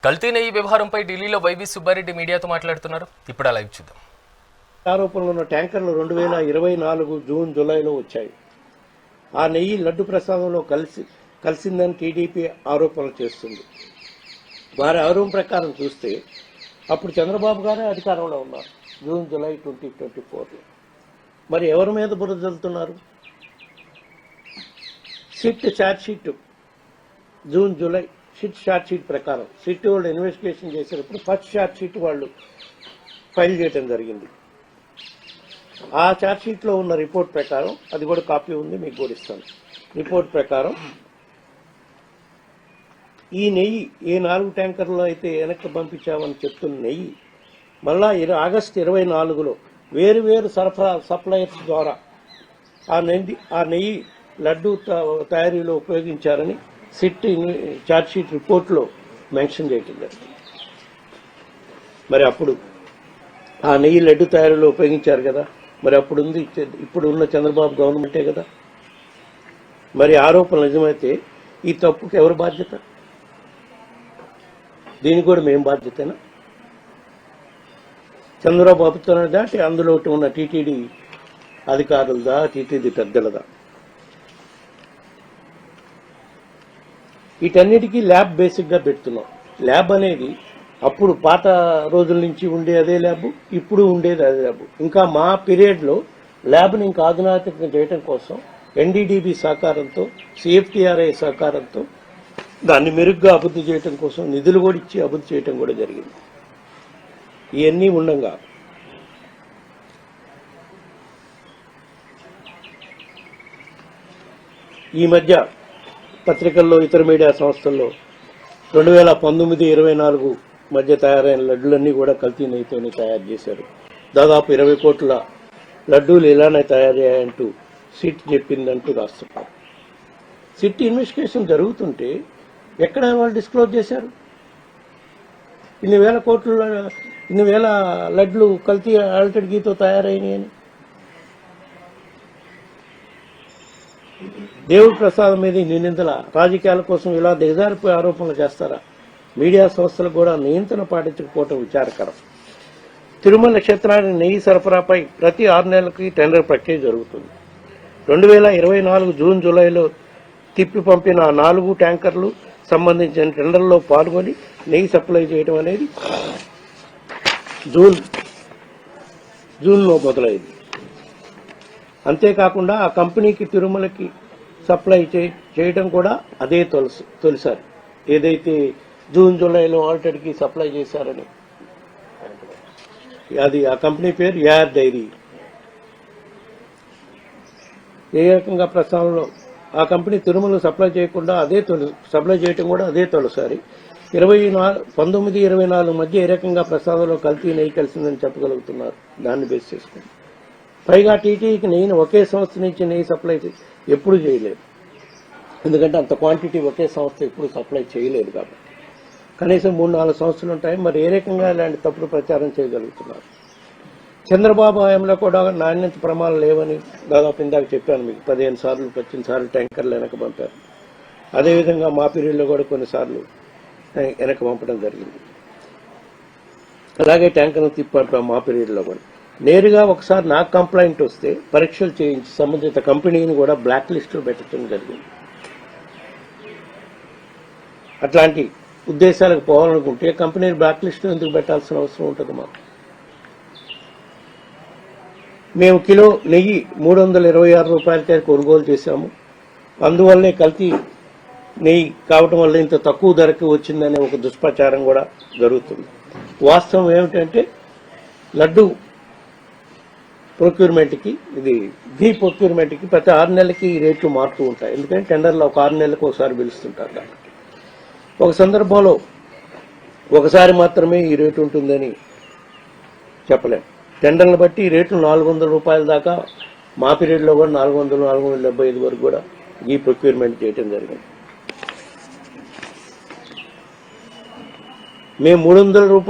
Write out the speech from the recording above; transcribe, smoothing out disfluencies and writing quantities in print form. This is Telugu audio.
కల్తీ నెయ్యి వ్యవహారంపై ఢిల్లీలో వైవి సుబ్బారెడ్డి మీడియాతో మాట్లాడుతున్నారు. ఇప్పుడు ఆ లైవ్ చూద్దాం. ఆరోపణలు ఉన్న ట్యాంకర్లు 2024 జూన్ జూలైలో వచ్చాయి. ఆ నెయ్యి లడ్డు ప్రసాదంలో కలిసిందని టీడీపీ ఆరోపణలు చేస్తుంది. వారి ఆరోపణ ప్రకారం చూస్తే అప్పుడు చంద్రబాబు గారే అధికారంలో ఉన్నారు జూన్ జూలై 2024లో. మరి ఎవరి మీద బురద జల్లుతున్నారు? SIT charge sheet June July SIT charge sheet ప్రకారం సిట్ వాళ్ళు ఇన్వెస్టిగేషన్ చేసేటప్పుడు ఫస్ట్ ఛార్జ్ షీట్ వాళ్ళు ఫైల్ చేయడం జరిగింది. ఆ ఛార్జ్ షీట్లో ఉన్న రిపోర్ట్ ప్రకారం, అది కూడా కాపీ ఉంది, మీకు కూడా ఇస్తాను. రిపోర్ట్ ప్రకారం ఈ నెయ్యి ఏ 4 ట్యాంకర్లో అయితే వెనక్కి పంపించామని చెప్తున్న నెయ్యి మళ్ళా ఆగస్టు 24లో వేరు సప్లయర్స్ ద్వారా ఆ నెయ్యి లడ్డు తయారీలో ఉపయోగించారని సిట్ ఛార్జ్ షీట్ రిపోర్ట్లో మెన్షన్ చేయటం జరిగింది. మరి అప్పుడు ఆ నెయ్యి లడ్డు తయారీలో ఉపయోగించారు కదా, మరి ఇప్పుడు ఉన్న చంద్రబాబు గవర్నమెంటే కదా. మరి ఆరోపణలు నిజమైతే ఈ తప్పుకి ఎవరు బాధ్యత? దీనికి కూడా మేము బాధ్యతేనా? చంద్రబాబు ప్రభుత్వం దాటి అందులో ఉన్న టీటీడీ అధికారులదా, టీటీడీ పెద్దలదా? వీటన్నిటికీ ల్యాబ్ బేసిక్గా పెడుతున్నాం. ల్యాబ్ అనేది అప్పుడు పాత రోజుల నుంచి ఉండే అదే ల్యాబ్, ఇప్పుడు ఉండేది అదే ల్యాబ్. ఇంకా మా పీరియడ్లో ల్యాబ్ని ఇంకా ఆధునాతకం చేయడం కోసం ఎన్డీడీబీ సహకారంతో, సిఎఫ్టీఆర్ఐ సహకారంతో దాన్ని మెరుగ్గా అభివృద్ధి చేయడం కోసం నిధులు కూడా ఇచ్చి అభివృద్ధి చేయడం కూడా జరిగింది. ఇవన్నీ ఉండంగా ఈ మధ్య పత్రికల్లో, ఇతర మీడియా సంస్థల్లో 2019-24 మధ్య తయారైన లడ్డులన్నీ కూడా కల్తీ నెయ్యితోనే తయారు చేశారు. దాదాపు 20 కోట్ల లడ్డూలు ఇలానే తయారయ్యాయంటూ సిట్ చెప్పిందంటూ రాస్తున్నారు. సిట్ ఇన్వెస్టిగేషన్ జరుగుతుంటే ఎక్కడ వాళ్ళు డిస్క్లోజ్ చేశారు? ఇన్ని వేల లడ్లు కల్తీ ఆల్టెడ్ గీతో తయారైనాయని. దేవుడి ప్రసాదం మీద నిందితుల రాజకీయాల కోసం ఇలా దిగజారిపోయి ఆరోపణలు చేస్తారా? మీడియా సంస్థలు కూడా నియంత్రణ పాటించకపోవటం విచారకరం. తిరుమల క్షేత్రానికి నెయ్యి సరఫరాపై ప్రతి 6 నెలలకి టెండర్ ప్రక్రియ జరుగుతుంది. 2024 జూన్ జూలైలో తిప్పి పంపిన 4 ట్యాంకర్లు సంబంధించిన టెండర్లో పాల్గొని నెయ్యి సప్లై చేయడం అనేది జూన్లో మొదలైంది. అంతేకాకుండా ఆ కంపెనీకి తిరుమలకి సప్లై చేయడం కూడా అదే తొలిసారి. ఏదైతే జూన్ జూలైలో ఆల్టెడ్కి సప్లై చేశారని, అది ఆ కంపెనీ పేరు యార్ డైరీ. ఏ రకంగా ప్రస్తావనలో ఆ కంపెనీ తిరుమల సప్లై చేయడం కూడా అదే తొలిసారి. 19-24 మధ్య ఏ రకంగా ప్రసాదంలో కల్తీ నెయ్యి కలిసిందని చెప్పగలుగుతున్నారు దాన్ని బేస్ చేసుకుని. పైగా టీటీకి నెయ్యిని ఒకే సంస్థ నుంచి నెయ్యి సప్లై ఎప్పుడు చేయలేదు. ఎందుకంటే అంత క్వాంటిటీ ఒకే సంస్థ ఎప్పుడు సప్లై చేయలేదు కాబట్టి. కనీసం 3-4 సంస్థలు ఉంటాయి. మరి ఏ రకంగా ఇలాంటి తప్పుడు ప్రచారం చేయగలుగుతున్నారు? చంద్రబాబు హయాంలో కూడా నాణ్యత ప్రమాణాలు లేవని దాదాపు ఇందాక చెప్పాను మీకు. 15 సార్లు ట్యాంకర్లు వెనక పంపారు. అదేవిధంగా మా పీరియడ్లో కూడా కొన్నిసార్లు వెనక పంపడం జరిగింది. అలాగే ట్యాంకర్ను తిప్పంటాం మా పీరియడ్లో కూడా. నేరుగా ఒకసారి నాకు కంప్లైంట్ వస్తే పరీక్షలు చేయించి సంబంధిత కంపెనీని కూడా బ్లాక్ లిస్టులో పెట్టడం జరిగింది. అట్లాంటి ఉద్దేశాలకు పోవాలనుకుంటే కంపెనీని బ్లాక్ లిస్టులో ఎందుకు పెట్టాల్సిన అవసరం ఉంటుంది మాకు? మేము కిలో నెయ్యి 326 రూపాయలకే కొనుగోలు చేశాము. అందువల్లే కల్తీ నెయ్యి కావటం వల్ల ఇంత తక్కువ ధరకి వచ్చిందనే ఒక దుష్ప్రచారం కూడా జరుగుతుంది. వాస్తవం ఏమిటంటే లడ్డు ప్రొక్యూర్మెంట్కి, ఘీ ప్రొక్యూర్మెంట్కి ప్రతి 6 నెలలకి ఈ రేట్లు మారుతూ ఉంటాయి. ఎందుకంటే టెండర్లో ఒక 6 నెలలకు ఒకసారి పిలుస్తుంటారు కాబట్టి. ఒక సందర్భంలో ఒకసారి మాత్రమే ఈ రేటు ఉంటుందని చెప్పలేం. టెండర్లను బట్టి ఈ రేట్లు 400 రూపాయల దాకా మా పీరియడ్లో కూడా 400-475 వరకు కూడా ఘీ ప్రొక్యూర్మెంట్ చేయడం జరిగింది. మేము 300 రూపాయలు